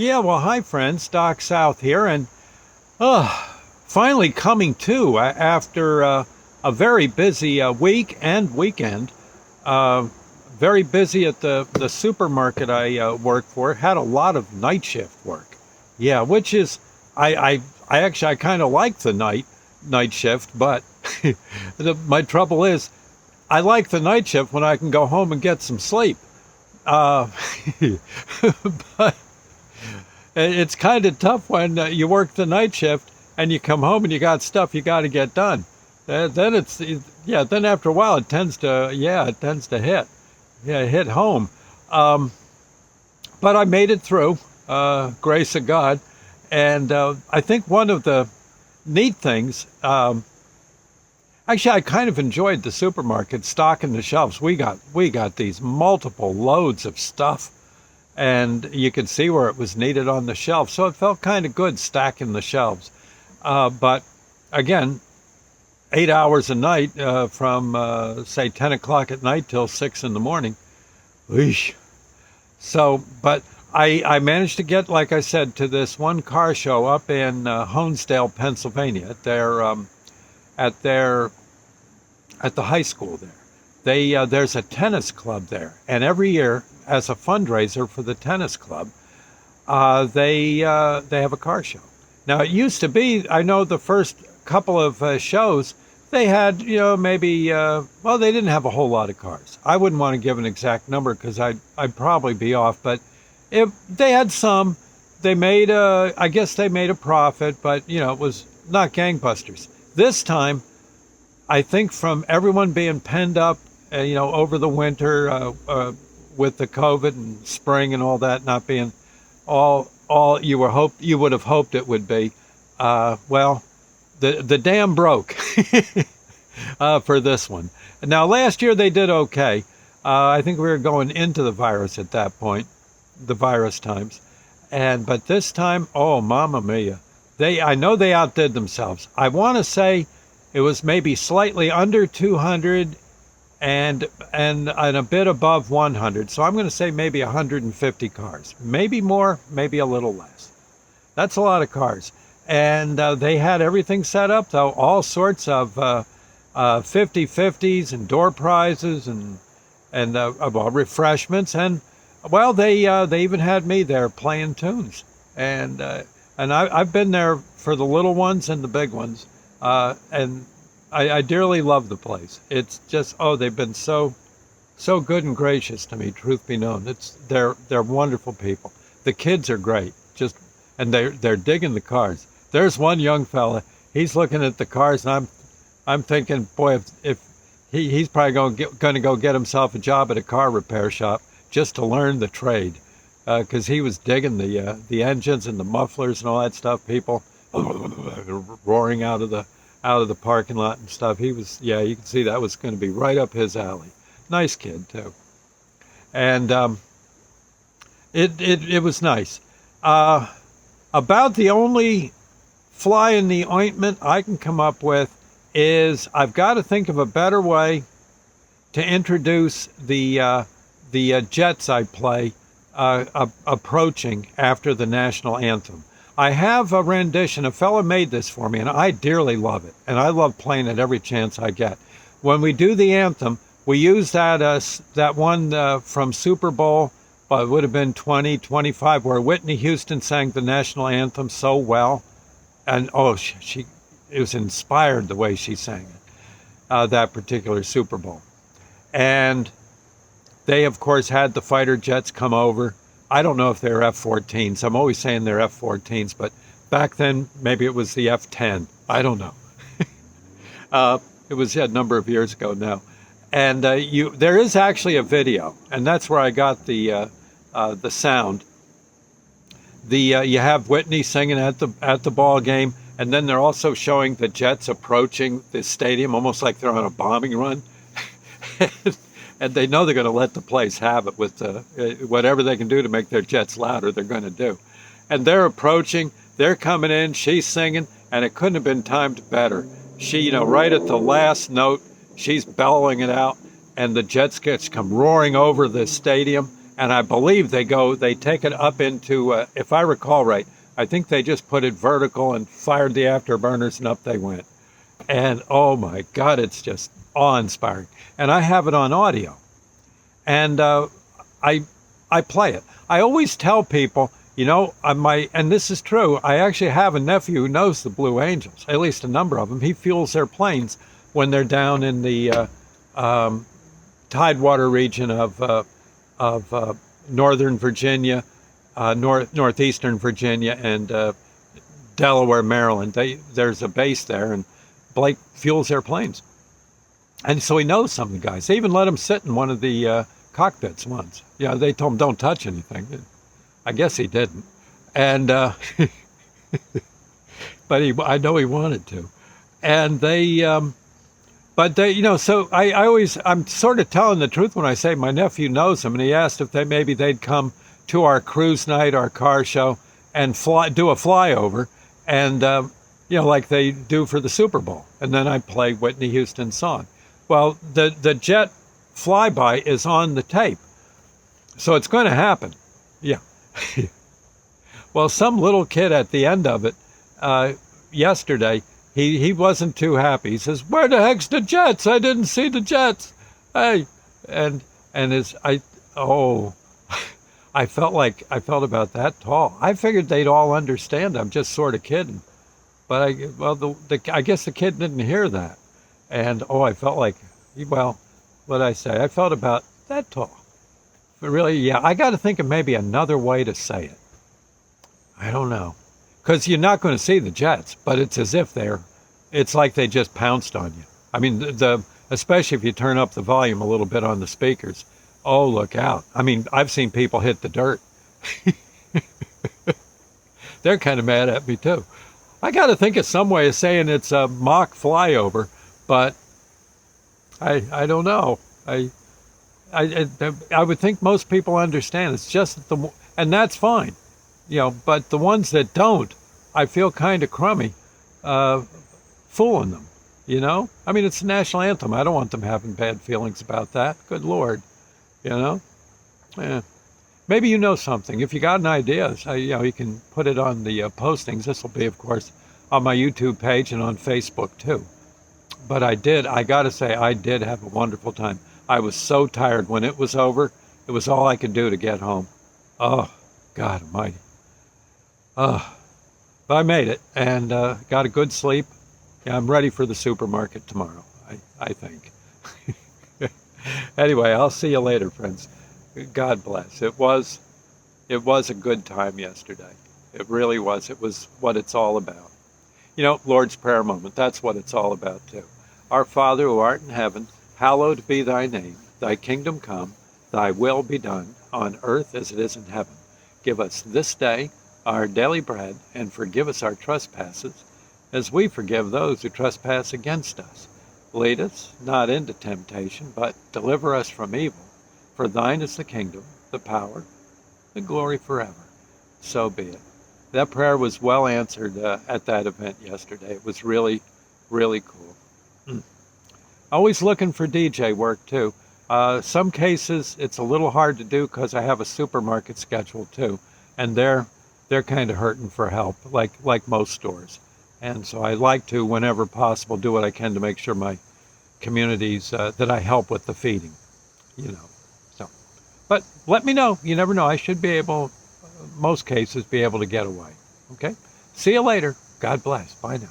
Yeah, well, hi, friends. Doc South here, and uh, finally coming to after a very busy week and weekend. Uh, Very busy at the supermarket I work for. Had a lot of night shift work. Yeah, which is I kind of like the night shift, but my trouble is I like the night shift when I can go home and get some sleep. Uh, but it's kind of tough when you work the night shift and you come home and you got stuff you got to get done. Then yeah. Then after a while, it tends to hit home. Um, but I made it through, grace of God, and I think one of the neat things. Actually, I kind of enjoyed the supermarket stocking the shelves. We got these multiple loads of stuff, and you could see where it was needed on the shelf. So it felt kind of good stacking the shelves. But again, 8 hours a night from say 10 o'clock at night till 6 in the morning. Eesh. So, but I managed to get, like I said, to this one car show up in Honesdale, Pennsylvania, at their at the high school there. There's a tennis club there, and every year, as a fundraiser for the tennis club, they have a car show. Now it used to be, I know the first couple of shows they had, maybe they didn't have a whole lot of cars. I wouldn't want to give an exact number because I'd probably be off, but if they had some, I guess they made a profit, but it was not gangbusters. This time, I think from everyone being penned up, over the winter with the COVID and spring and all that not being all you would have hoped it would be. The dam broke for this one. Now last year they did okay. I think we were going into the virus at that point, the virus times, but this time, oh mamma mia, I know they outdid themselves. I want to say it was maybe slightly under 200 and a bit above 100. So I'm going to say maybe 150 cars, maybe more, maybe a little less. That's a lot of cars. And they had everything set up, though, all sorts of 50/50s and door prizes and refreshments. And, well, they even had me there playing tunes. And I've been there for the little ones and the big ones. And I dearly love the place. It's just, they've been so good and gracious to me, truth be known. They're wonderful people. The kids are great, and they're digging the cars. There's one young fella, he's looking at the cars, and I'm thinking, boy, if he's probably going to go get himself a job at a car repair shop just to learn the trade, because he was digging the engines and the mufflers and all that stuff. People roaring out of the parking lot and stuff. He was, you can see that was going to be right up his alley. Nice kid too, and it was nice. About the only fly in the ointment I can come up with is I've got to think of a better way to introduce the Jets I play approaching after the national anthem. I have a rendition. A fella made this for me, and I dearly love it, and I love playing it every chance I get. When we do the anthem, we use that one from Super Bowl, it would have been 2025, where Whitney Houston sang the national anthem so well. And it was inspired the way she sang it, that particular Super Bowl. And they, of course, had the fighter jets come over. I don't know if they're F-14s. I'm always saying they're F-14s, but back then, maybe it was the F-10. I don't know. It was a number of years ago now. And there is actually a video, and that's where I got the sound. You have Whitney singing at the ball game, and then they're also showing the Jets approaching the stadium, almost like they're on a bombing run. And they know they're going to let the place have it with whatever they can do to make their Jets louder, they're going to do. And they're approaching, they're coming in, she's singing, and it couldn't have been timed better. She, right at the last note, she's bellowing it out, and the jet skis come roaring over the stadium, and I believe they take it up into, if I recall right, I think they just put it vertical and fired the afterburners, and up they went. And oh my God, it's just awe-inspiring. And I have it on audio, and I play it. I always tell people, and this is true, I actually have a nephew who knows the Blue Angels, at least a number of them. He fuels their planes when they're down in the tidewater region of Northern Virginia, northeastern Virginia, and Delaware, Maryland. There's a base there, and Blake fuels their planes. And so he knows some of the guys. They even let him sit in one of the cockpits once. They told him don't touch anything. I guess he didn't. And but I know he wanted to. And so I'm sort of telling the truth when I say my nephew knows them, and he asked if maybe they'd come to our cruise night, our car show, and do a flyover, and like they do for the Super Bowl. And then I play Whitney Houston's song. Well, the jet flyby is on the tape, so it's going to happen. Yeah. Well, some little kid at the end of it yesterday, he wasn't too happy. He says, "Where the heck's the jets? I didn't see the jets." Hey, I felt about that tall. I figured they'd all understand. I'm just sort of kidding, but I guess the kid didn't hear that, and I felt like, what'd I say? I felt about that tall. But really, yeah, I got to think of maybe another way to say it. I don't know. Because you're not going to see the jets, but it's as if it's like they just pounced on you. I mean, especially if you turn up the volume a little bit on the speakers. Oh, look out. I mean, I've seen people hit the dirt. They're kind of mad at me, too. I got to think of some way of saying it's a mock flyover, but I don't know. I would think most people understand. It's just and that's fine, but the ones that don't, I feel kind of crummy fooling them, I mean, it's the national anthem. I don't want them having bad feelings about that. Good Lord, Yeah. Maybe you know something. If you got an idea, you can put it on the postings. This will be, of course, on my YouTube page and on Facebook, too. But I got to say, I did have a wonderful time. I was so tired when it was over. It was all I could do to get home. Oh, God almighty. But I made it and got a good sleep. Yeah, I'm ready for the supermarket tomorrow, I think. Anyway, I'll see you later, friends. God bless. It was a good time yesterday. It really was. It was what it's all about. Lord's Prayer moment, that's what it's all about, too. Our Father who art in heaven, hallowed be thy name. Thy kingdom come, thy will be done, on earth as it is in heaven. Give us this day our daily bread, and forgive us our trespasses, as we forgive those who trespass against us. Lead us not into temptation, but deliver us from evil. For thine is the kingdom, the power, the glory forever. So be it. That prayer was well answered at that event yesterday. It was really, really cool. Always looking for DJ work, too. Some cases, it's a little hard to do because I have a supermarket schedule, too. And they're kind of hurting for help, like most stores. And so I like to, whenever possible, do what I can to make sure my communities, that I help with the feeding, So, but let me know. You never know. I should be able, most cases, be able to get away. Okay? See you later. God bless. Bye now.